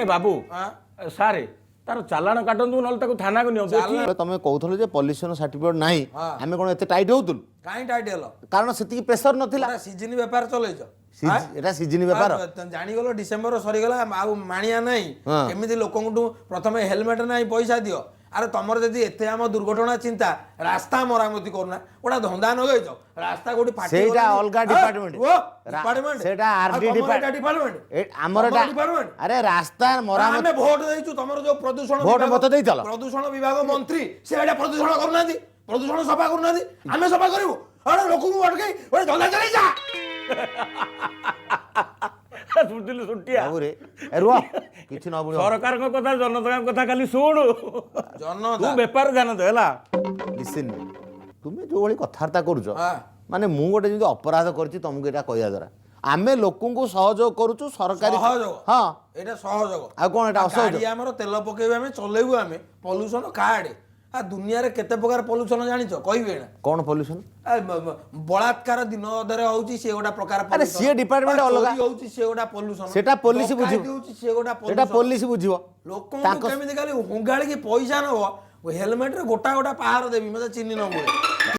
बाबू सारे तार चालाण काटंतु नल ताको थाना को नियो तमे कहथले जे पॉल्यूशन सर्टिफिकेट नाही हमें कोन एते टाइट होतुल काई टाइट हेलो कारण सेति प्रेशर नथिला सीजन व्यापार चलैछ एटा सीजन व्यापार जानी गलो डिसेंबर सरी गला आ मानिया नाही केमिति लोकंटू प्रथमे हेलमेट नाही पैसा दियो अरे तमर जदि एते हम दुर्घटना चिंता रास्ता मरामती करना ओडा धंदा न गइछ रास्ता कोठी फाटी सेटा अलगा डिपार्टमेंट डिपार्टमेंट सेटा आरडी डिपार्टमेंट हमर अरे रास्ता मरामती हमें वोट देइछु तमर जो प्रदूषण वोट मत देइतल प्रदूषण विभाग मंत्री से एटा प्रदूषण करनादी प्रदूषण सफा करनादी हमें सफा करिवो अरे लोक को अटकै ओरे धंदा चलै जा सुटिल सुटिया बाबू रे ए रुआ किछि न बुझो सरकार को कथा जनता कथा खाली सुनु जनता तू व्यापार जान दे हला लिसन तुमे जो ओली कथार्ता करूछ माने मु गोटे जदी अपराध करछि तुमको एटा कहिया जरा आमे लोकन को सहयोग करूछु सरकारी सहयोग हां एटा सहयोग आ कोन एटा असहयोग गाड़ी हमर तेल पकेबे हमें चलेबु हमें पोल्यूशन कार्ड आ दुनिया रे केते प्रकार पोल्यूशन जानिछ कहबे ना कोन पोल्यूशन बलात्कार दिन अधरे होउची से गोटा प्रकार अरे सी डिपार्टमेंट अलग होउची से गोटा पोल्यूशन सेटा पुलिस बुझिबो होउची से गोटा सेटा पुलिस बुझिबो लोक केमिति खाली हुंगाळी की पैसा नबो हेलमेट रे गोटा गोटा पहाड़ देबी मते चिन्नी न मुळे